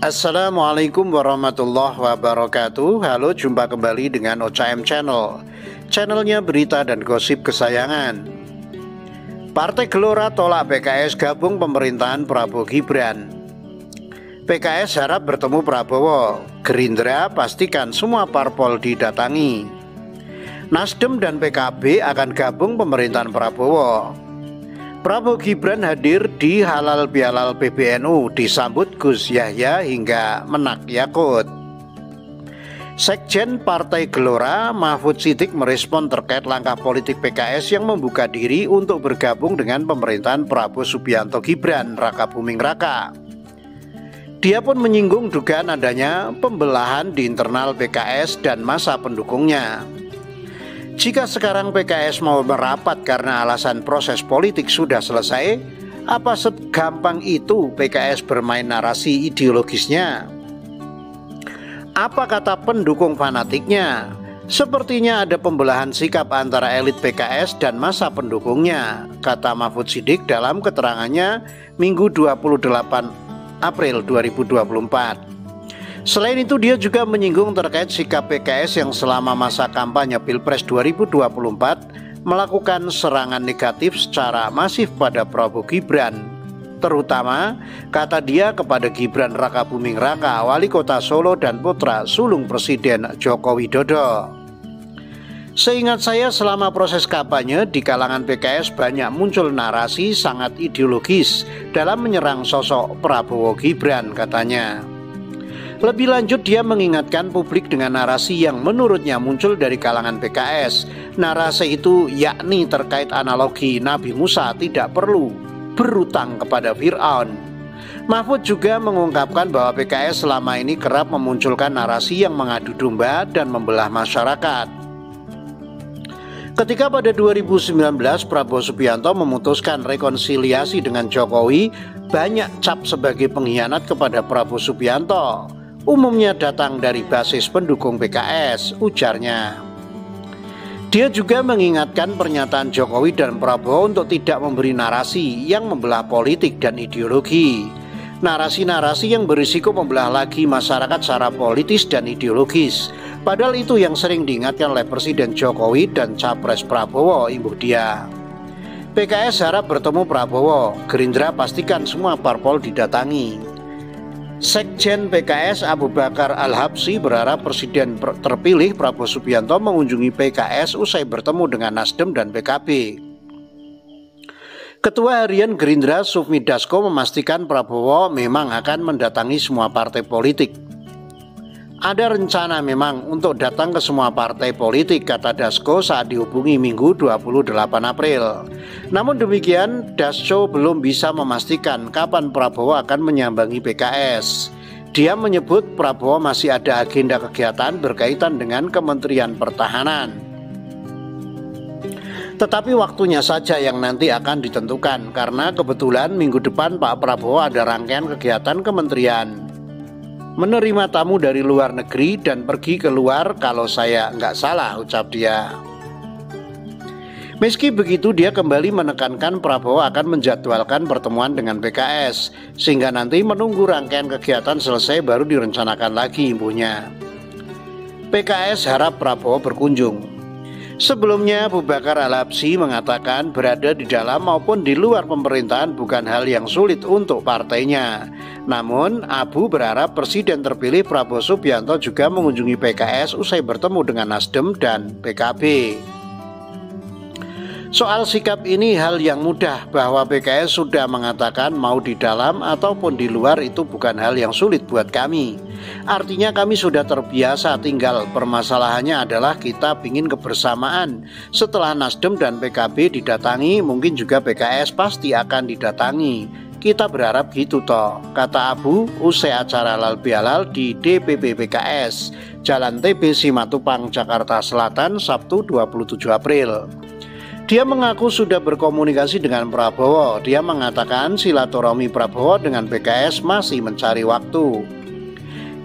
Assalamualaikum warahmatullahi wabarakatuh. Halo, jumpa kembali dengan OCM Channel, channelnya berita dan gosip kesayangan. Partai Gelora tolak PKS gabung pemerintahan Prabowo Gibran. PKS harap bertemu Prabowo, Gerindra pastikan semua parpol didatangi. Nasdem dan PKB akan gabung pemerintahan Prabowo. Prabowo Gibran hadir di halal bihalal PBNU, disambut Gus Yahya hingga Menak Yakut. Sekjen Partai Gelora Mahfud Siddiq merespon terkait langkah politik PKS yang membuka diri untuk bergabung dengan pemerintahan Prabowo Subianto Gibran Raka Buming Raka. Dia pun menyinggung dugaan adanya pembelahan di internal PKS dan masa pendukungnya. Jika sekarang PKS mau merapat karena alasan proses politik sudah selesai, apa segampang itu PKS bermain narasi ideologisnya? Apa kata pendukung fanatiknya? Sepertinya ada pembelahan sikap antara elit PKS dan masa pendukungnya, kata Mahfud Siddiq dalam keterangannya Minggu 28 April 2024. Selain itu, dia juga menyinggung terkait sikap PKS yang selama masa kampanye Pilpres 2024 melakukan serangan negatif secara masif pada Prabowo Gibran. Terutama, kata dia, kepada Gibran Raka Buming Raka, wali kota Solo dan putra sulung Presiden Joko Widodo. Seingat saya, selama proses kampanye di kalangan PKS banyak muncul narasi sangat ideologis dalam menyerang sosok Prabowo Gibran, katanya. Lebih lanjut, dia mengingatkan publik dengan narasi yang menurutnya muncul dari kalangan PKS. Narasi itu yakni terkait analogi Nabi Musa tidak perlu berutang kepada Fir'aun. Mahfud juga mengungkapkan bahwa PKS selama ini kerap memunculkan narasi yang mengadu domba dan membelah masyarakat. Ketika pada 2019 Prabowo Subianto memutuskan rekonsiliasi dengan Jokowi, banyak cap sebagai pengkhianat kepada Prabowo Subianto. Umumnya datang dari basis pendukung PKS, ujarnya. Dia juga mengingatkan pernyataan Jokowi dan Prabowo untuk tidak memberi narasi yang membelah politik dan ideologi. Narasi-narasi yang berisiko membelah lagi masyarakat secara politis dan ideologis. Padahal itu yang sering diingatkan oleh Presiden Jokowi dan Capres Prabowo, imbuh dia. PKS harap bertemu Prabowo, Gerindra pastikan semua parpol didatangi. Sekjen PKS Abu Bakar Al-Habsyi berharap Presiden terpilih Prabowo Subianto mengunjungi PKS usai bertemu dengan Nasdem dan PKB. Ketua Harian Gerindra Sufmi Dasko memastikan Prabowo memang akan mendatangi semua partai politik. Ada rencana memang untuk datang ke semua partai politik, kata Dasko saat dihubungi Minggu 28 April. Namun demikian, Dasko belum bisa memastikan kapan Prabowo akan menyambangi PKS. Dia menyebut Prabowo masih ada agenda kegiatan berkaitan dengan Kementerian Pertahanan. Tetapi waktunya saja yang nanti akan ditentukan, karena kebetulan minggu depan Pak Prabowo ada rangkaian kegiatan kementerian. Menerima tamu dari luar negeri dan pergi keluar kalau saya nggak salah, ucap dia. Meski begitu, dia kembali menekankan Prabowo akan menjadwalkan pertemuan dengan PKS, sehingga nanti menunggu rangkaian kegiatan selesai baru direncanakan lagi, imbuhnya. PKS harap Prabowo berkunjung. Sebelumnya, Abu Bakar Al-Habsyi mengatakan berada di dalam maupun di luar pemerintahan bukan hal yang sulit untuk partainya. Namun, Abu berharap Presiden terpilih Prabowo Subianto juga mengunjungi PKS usai bertemu dengan Nasdem dan PKB. Soal sikap ini hal yang mudah, bahwa PKS sudah mengatakan mau di dalam ataupun di luar itu bukan hal yang sulit buat kami. Artinya kami sudah terbiasa, tinggal permasalahannya adalah kita ingin kebersamaan. Setelah Nasdem dan PKB didatangi, mungkin juga PKS pasti akan didatangi. Kita berharap gitu toh, kata Abu usai acara halal bihalal di DPP PKS, Jalan TB Simatupang, Jakarta Selatan, Sabtu 27 April. Dia mengaku sudah berkomunikasi dengan Prabowo. Dia mengatakan silaturahmi Prabowo dengan PKS masih mencari waktu.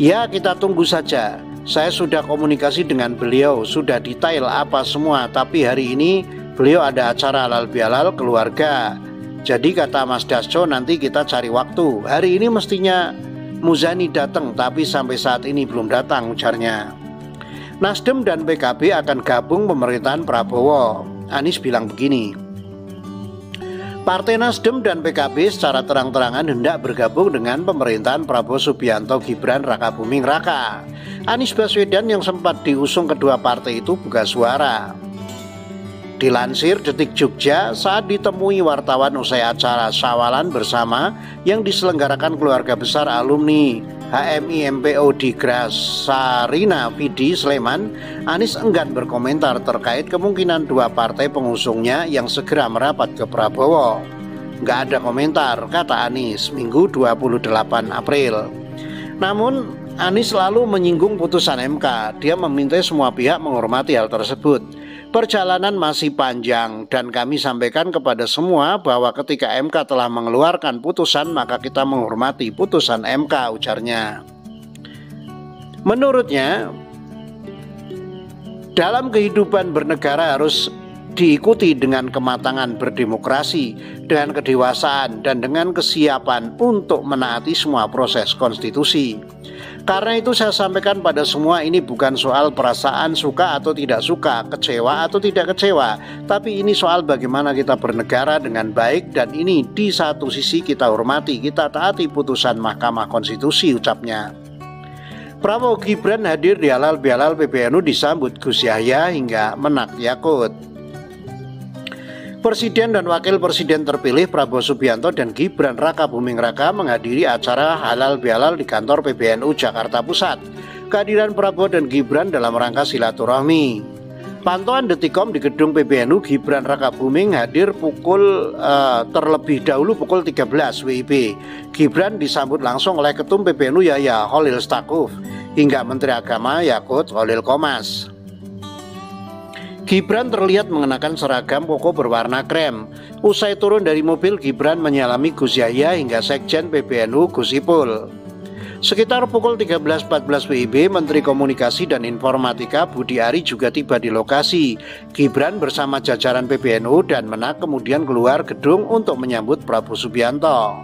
Ya, kita tunggu saja. Saya sudah komunikasi dengan beliau, sudah detail apa semua. Tapi hari ini beliau ada acara halal bihalal keluarga. Jadi kata Mas Dasko, nanti kita cari waktu. Hari ini mestinya Muzani datang tapi sampai saat ini belum datang, ujarnya. Nasdem dan PKB akan gabung pemerintahan Prabowo. Anies bilang begini, Partai Nasdem dan PKB secara terang-terangan hendak bergabung dengan pemerintahan Prabowo Subianto Gibran Rakabuming Raka. Anies Baswedan yang sempat diusung kedua partai itu buka suara. Dilansir Detik Jogja saat ditemui wartawan usai acara Sawalan Bersama yang diselenggarakan keluarga besar alumni HMI MPO di Grasarina Vidi Sleman, Anies enggan berkomentar terkait kemungkinan dua partai pengusungnya yang segera merapat ke Prabowo. Nggak ada komentar, kata Anies, Minggu 28 April. Namun Anies lalu menyinggung putusan MK. Dia meminta semua pihak menghormati hal tersebut. Perjalanan masih panjang dan kami sampaikan kepada semua bahwa ketika MK telah mengeluarkan putusan maka kita menghormati putusan MK, ujarnya. Menurutnya, dalam kehidupan bernegara harus diikuti dengan kematangan berdemokrasi, dengan kedewasaan dan dengan kesiapan untuk menaati semua proses konstitusi. Karena itu saya sampaikan pada semua, ini bukan soal perasaan suka atau tidak suka, kecewa atau tidak kecewa, tapi ini soal bagaimana kita bernegara dengan baik, dan ini di satu sisi kita hormati, kita taati putusan Mahkamah Konstitusi, ucapnya. Prabowo Gibran hadir di halal bihalal PBNU disambut Gus Yahya hingga menak yakut. Presiden dan Wakil Presiden terpilih Prabowo Subianto dan Gibran Rakabuming Raka menghadiri acara halal bihalal di kantor PBNU Jakarta Pusat. Kehadiran Prabowo dan Gibran dalam rangka silaturahmi. Pantauan Detikom di gedung PBNU, Gibran Rakabuming hadir terlebih dahulu pukul 13 WIB. Gibran disambut langsung oleh Ketum PBNU Yahya Holil Stakuf hingga Menteri Agama Yakut Holil Komas. Gibran terlihat mengenakan seragam koko berwarna krem. Usai turun dari mobil, Gibran menyalami Gus Yahya hingga Sekjen PBNU Gus Ipul. Sekitar pukul 13.14 WIB, Menteri Komunikasi dan Informatika Budi Ari juga tiba di lokasi. Gibran bersama jajaran PBNU dan Menak kemudian keluar gedung untuk menyambut Prabowo Subianto.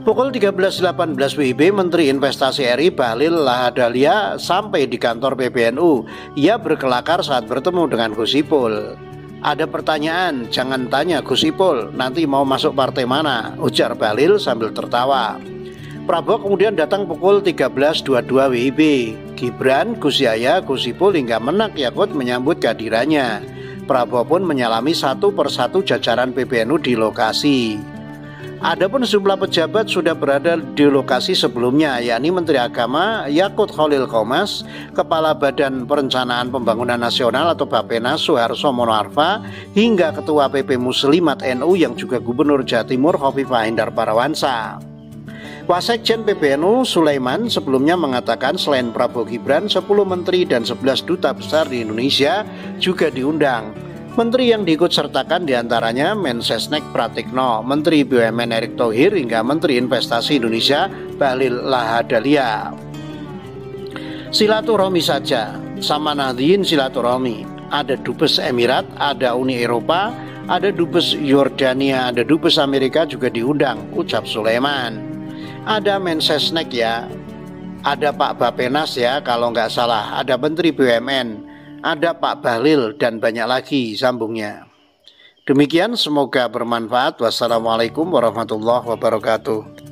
Pukul 13.18 WIB, Menteri Investasi RI Bahlil Lahadalia sampai di kantor PBNU. Ia berkelakar saat bertemu dengan Gus Ipul. Ada pertanyaan, jangan tanya Gus Ipul, nanti mau masuk partai mana, ujar Bahlil sambil tertawa. Prabowo kemudian datang pukul 13.22 WIB. Gibran, Gus Yahya, Gus Ipul hingga Menak Yakut menyambut kehadirannya. Prabowo pun menyalami satu persatu jajaran PBNU di lokasi. Adapun sejumlah pejabat sudah berada di lokasi sebelumnya, yakni Menteri Agama Yakut Holil Komas, Kepala Badan Perencanaan Pembangunan Nasional atau Bappenas Suharso Monoarfa, hingga Ketua PP Muslimat NU yang juga Gubernur Jawa Timur Khofifah Indar Parawansa. Wasekjen PBNU Sulaiman sebelumnya mengatakan selain Prabowo Gibran, 10 menteri dan 11 duta besar di Indonesia juga diundang. Menteri yang diikut sertakan diantaranya Mensesnek Pratikno, Menteri BUMN Erick Thohir hingga Menteri Investasi Indonesia Bahlil Lahadalia. Silaturahmi saja, sama Nahdien silaturahmi. Ada Dubes Emirat, ada Uni Eropa, ada Dubes Yordania, ada Dubes Amerika juga diundang, ucap Sulaiman. Ada Mensesnek ya, ada Pak Bappenas ya kalau nggak salah, ada Menteri BUMN, ada Pak Bahlil dan banyak lagi, sambungnya. Demikian, semoga bermanfaat. Wassalamualaikum warahmatullahi wabarakatuh.